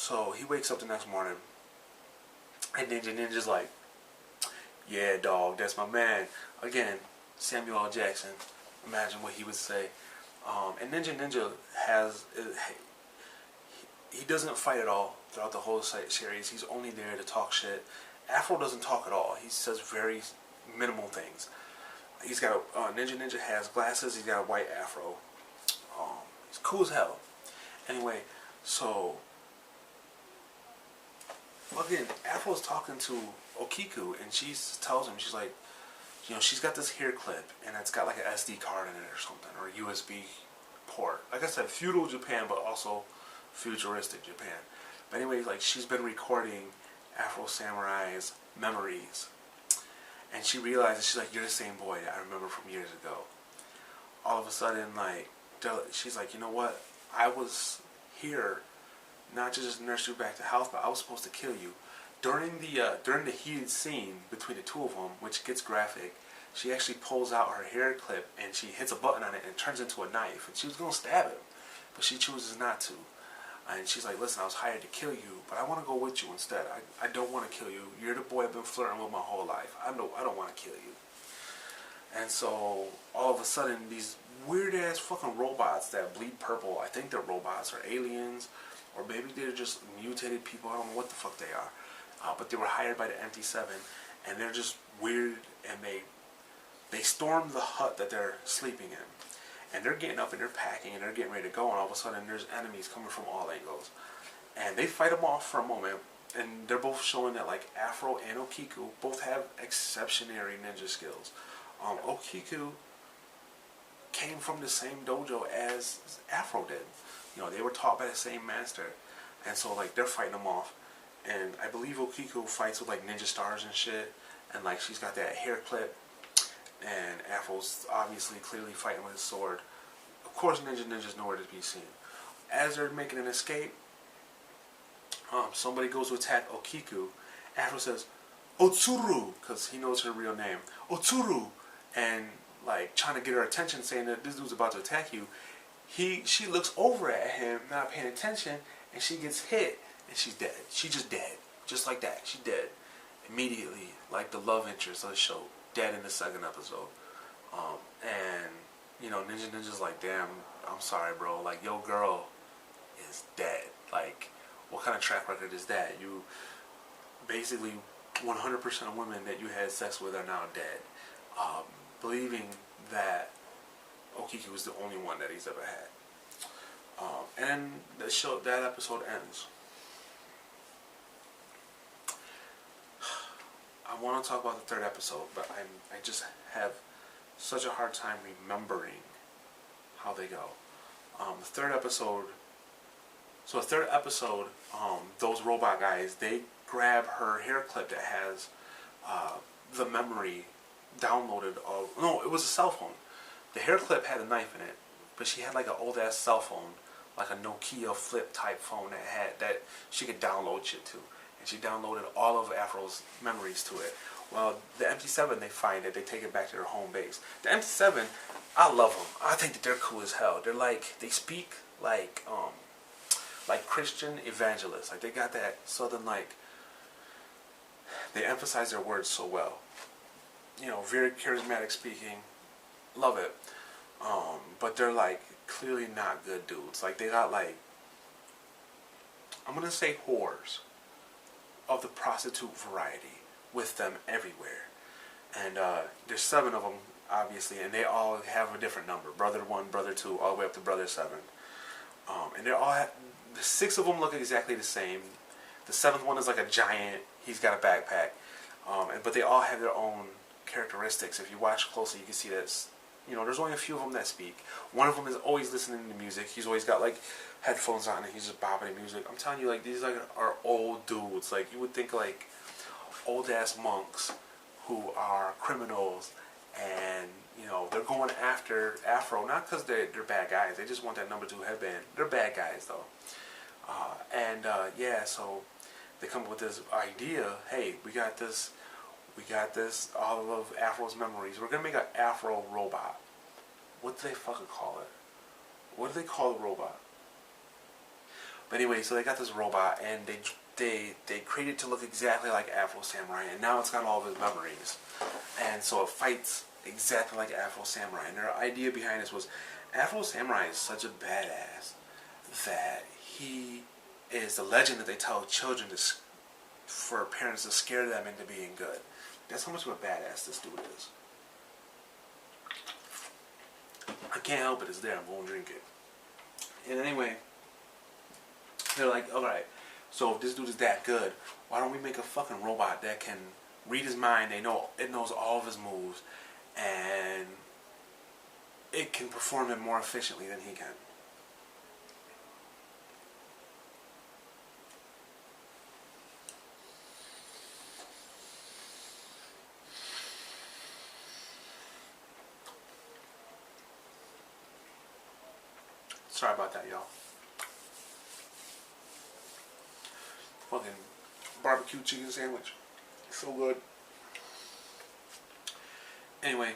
So he wakes up the next morning, and Ninja's like, yeah, dog, that's my man. Again, Samuel L. Jackson. Imagine what he would say. And Ninja has, he doesn't fight at all throughout the whole series. He's only there to talk shit. Afro doesn't talk at all. He says very minimal things. He's got Ninja has glasses. He's got a white afro. He's cool as hell. Anyway, so fucking Afro's talking to Okiku, and she tells him, she's like, you know, she's got this hair clip, and it's got like an SD card in it or something, or a USB port. Like I said, feudal Japan, but also futuristic Japan. But anyway, like, she's been recording Afro Samurai's memories, and she realizes, she's like, you're the same boy that I remember from years ago. All of a sudden, like, she's like, you know what? I was here not to just nurse you back to health, but I was supposed to kill you. During the heated scene between the two of them, which gets graphic, she actually pulls out her hair clip and she hits a button on it and it turns into a knife. And she was gonna stab him, but she chooses not to. And she's like, listen, I was hired to kill you, but I want to go with you instead. I don't want to kill you. You're the boy I've been flirting with my whole life. I don't want to kill you. And so all of a sudden, these weird ass fucking robots that bleed purple, I think they're robots or aliens, or maybe they're just mutated people. I don't know what the fuck they are. But they were hired by the MT7, and they're just weird, and they storm the hut that they're sleeping in. And they're getting up and they're packing and they're getting ready to go, and all of a sudden there's enemies coming from all angles. And they fight them off for a moment, and they're both showing that, like, Afro and Okiku both have exceptionary ninja skills. Okiku came from the same dojo as Afro did. You know, they were taught by the same master. And so, like, they're fighting them off. And I believe Okiku fights with, like, ninja stars and shit. And, like, she's got that hair clip. And Afro's obviously clearly fighting with his sword. Of course, ninja's nowhere to be seen. As they're making an escape, somebody goes to attack Okiku. Afro says, Otsuru, because he knows her real name. Otsuru! And, like, trying to get her attention, saying that this dude's about to attack you. She looks over at him, not paying attention, and she gets hit, and she's dead. She's just dead. Just like that. She's dead. Immediately, like the love interest of the show. Dead in the second episode. And, you know, Ninja's like, damn, I'm sorry, bro. Like, your girl is dead. Like, what kind of track record is that? You, basically, 100% of women that you had sex with are now dead. Believing that Okiku was the only one that he's ever had. And that episode ends. I want to talk about the third episode, but I just have such a hard time remembering how they go. The third episode, those robot guys, they grab her hair clip that has the memory downloaded of, no, it was a cell phone. The hair clip had a knife in it, but she had like an old ass cell phone, like a Nokia flip type phone that she could download shit to. And she downloaded all of Afro's memories to it. Well, the MT7, they find it, they take it back to their home base. The MT7, I love them. I think that they're cool as hell. They're like, they speak like Christian evangelists. Like, they got that southern, like, they emphasize their words so well. You know, very charismatic speaking. Love it. But they're, like, clearly not good dudes. Like, they got, like, I'm gonna say whores of the prostitute variety with them everywhere. And there's 7 of them, obviously, and they all have a different number. Brother 1, Brother 2, all the way up to Brother 7. And they're all, the 6 of them look exactly the same. The 7th one is like a giant. He's got a backpack. But they all have their own characteristics. If you watch closely, you can see that, you know, there's only a few of them that speak. One of them is always listening to music. He's always got, like, headphones on and he's just bopping music. I'm telling you, like, these like are old dudes. Like, you would think, like, old ass monks who are criminals, and, you know, they're going after Afro, not because they're bad guys. They just want that number 2 headband. They're bad guys, though. Yeah, so they come up with this idea. Hey, we got this, all of Afro's memories. We're gonna make an Afro robot. What do they fucking call it? What do they call the robot? But anyway, so they got this robot, and they created it to look exactly like Afro Samurai, and now it's got all of his memories, and so it fights exactly like Afro Samurai. And their idea behind this was, Afro Samurai is such a badass that he is the legend that they tell children for parents to scare them into being good. That's how much of a badass this dude is. I can't help it, it's there, I'm going to drink it. And anyway, they're like, alright, so if this dude is that good, why don't we make a fucking robot that can read his mind, it knows all of his moves, and it can perform it more efficiently than he can. Sorry about that, y'all. Fucking barbecue chicken sandwich. So good. Anyway,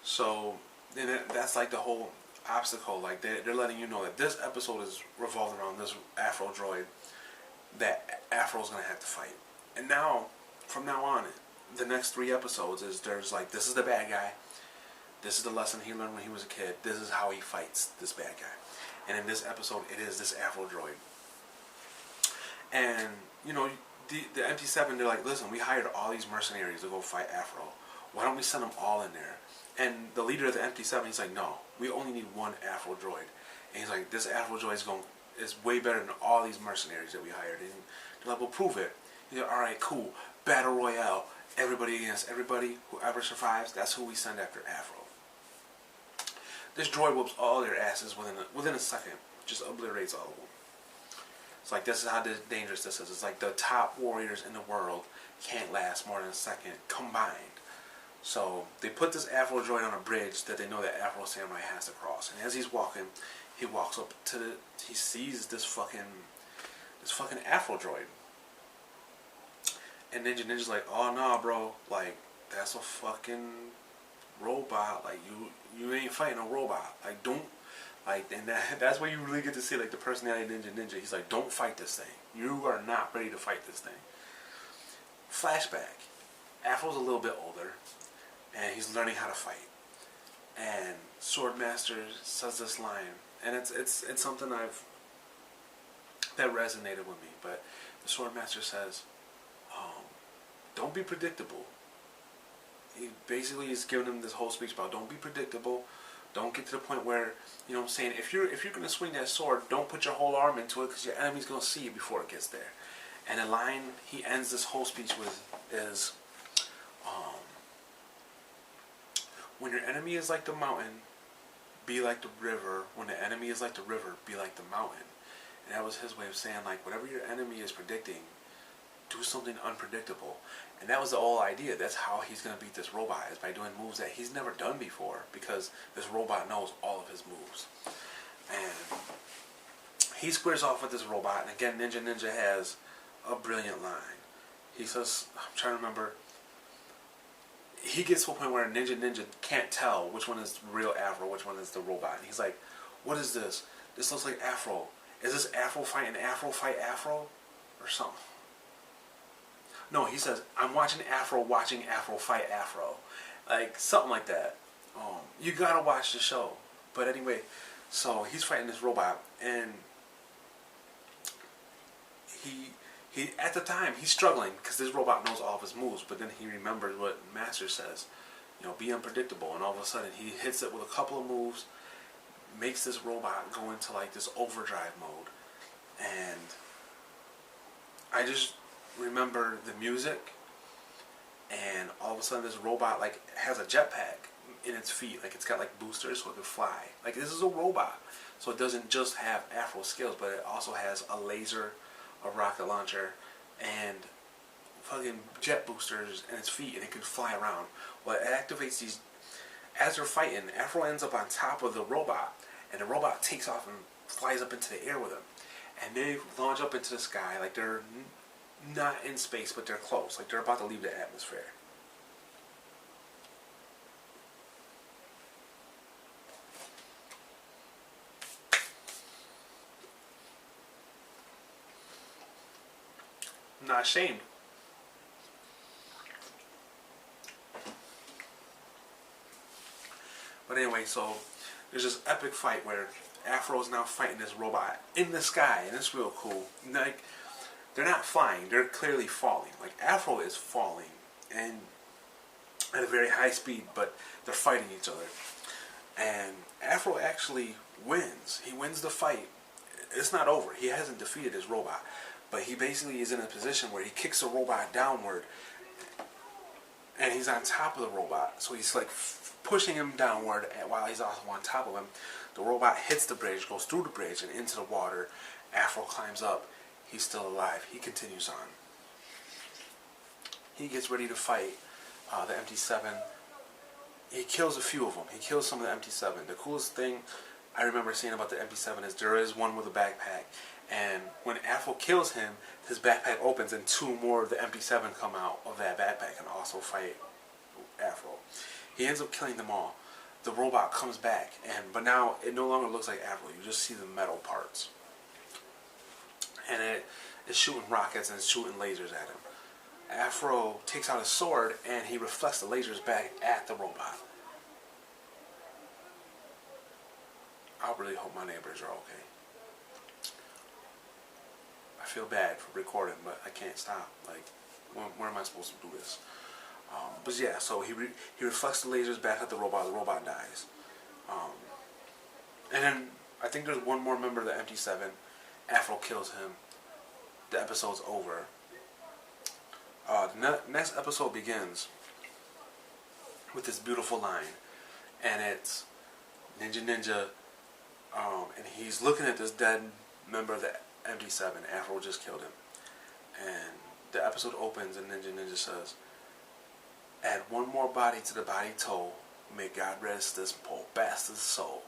so then that's like the whole obstacle. Like they're letting you know that this episode is revolved around this Afro droid that Afro's gonna have to fight. And now, from now on, the next 3 episodes there's like, this is the bad guy. This is the lesson he learned when he was a kid. This is how he fights this bad guy. And in this episode, it is this Afro droid. And, you know, the MT7, they're like, listen, we hired all these mercenaries to go fight Afro. Why don't we send them all in there? And the leader of the MT7, he's like, no, we only need 1 Afro droid. And he's like, this Afro droid is way better than all these mercenaries that we hired. And they're like, well, prove it. He's like, all right, cool. Battle Royale. Everybody against everybody. Whoever survives, that's who we send after Afro. This droid whoops all their asses within a second. Just obliterates all of them. It's like, this is how dangerous this is. It's like the top warriors in the world can't last more than a second combined. So they put this Afro droid on a bridge that they know that Afro Samurai has to cross. And as he's walking, he walks up to he sees this fucking Afro droid. And Ninja's like, oh no, bro, like, that's a fucking robot. Like, you ain't fighting a robot. Like, don't, like, and that's where you really get to see, like, the personality of Ninja. He's like, don't fight this thing. You are not ready to fight this thing. Flashback. Afro's a little bit older, and he's learning how to fight. And Swordmaster says this line, and it's something that resonated with me. But the Swordmaster says, don't be predictable. He basically is giving him this whole speech about don't be predictable. Don't get to the point where, you know what I'm saying, if you're going to swing that sword, don't put your whole arm into it because your enemy's going to see it before it gets there. And the line he ends this whole speech with is, when your enemy is like the mountain, be like the river. When the enemy is like the river, be like the mountain. And that was his way of saying, like, whatever your enemy is predicting, do something unpredictable. And that was the whole idea. That's how he's going to beat this robot, is by doing moves that he's never done before, because this robot knows all of his moves. And he squares off with this robot, and again, Ninja has a brilliant line. He says, I'm trying to remember, he gets to a point where Ninja can't tell which one is real Afro, which one is the robot. And he's like, what is this? This looks like Afro. Is this Afro fighting Afro fight Afro? Or something. No, he says, I'm watching Afro fight Afro. Like, something like that. You gotta watch the show. But anyway, so he's fighting this robot, and he at the time, he's struggling, because this robot knows all of his moves, but then he remembers what Master says, you know, be unpredictable, and all of a sudden, he hits it with a couple of moves, makes this robot go into, like, this overdrive mode, and I just remember the music, and all of a sudden this robot like has a jetpack in its feet, like it's got like boosters so it can fly. Like, this is a robot, so it doesn't just have Afro skills, but it also has a laser, a rocket launcher, and fucking jet boosters in its feet, and it can fly around. Well, it activates these as they're fighting. Afro ends up on top of the robot, and the robot takes off and flies up into the air with him, and they launch up into the sky like they're not in space, but they're close. Like, they're about to leave the atmosphere. I'm not ashamed. But anyway, so there's this epic fight where Afro is now fighting this robot in the sky, and it's real cool. Like, they're not flying; they're clearly falling. Like, Afro is falling, and at a very high speed, but they're fighting each other. And Afro actually wins. He wins the fight. It's not over. He hasn't defeated his robot, but he basically is in a position where he kicks the robot downward, and he's on top of the robot. So he's like pushing him downward while he's also on top of him. The robot hits the bridge, goes through the bridge and into the water. Afro climbs up. He's still alive. He continues on. He gets ready to fight the MT7. He kills a few of them. He kills some of the MT7. The coolest thing I remember seeing about the MT7 is there is one with a backpack, and when Afro kills him, his backpack opens and two more of the MT7 come out of that backpack and also fight Afro. He ends up killing them all. The robot comes back, but now it no longer looks like Afro. You just see the metal parts, and it is shooting rockets and it's shooting lasers at him. Afro takes out his sword and he reflects the lasers back at the robot. I really hope my neighbors are okay. I feel bad for recording, but I can't stop. Like, where am I supposed to do this? But yeah, so he reflects the lasers back at the robot dies. And then I think there's one more member of the MT7. Afro kills him. The episode's over. The next episode begins with this beautiful line, and it's Ninja, and he's looking at this dead member of the MT7. Afro just killed him, and the episode opens, and Ninja says, "Add one more body to the body toll. May God rest this poor bastard's soul."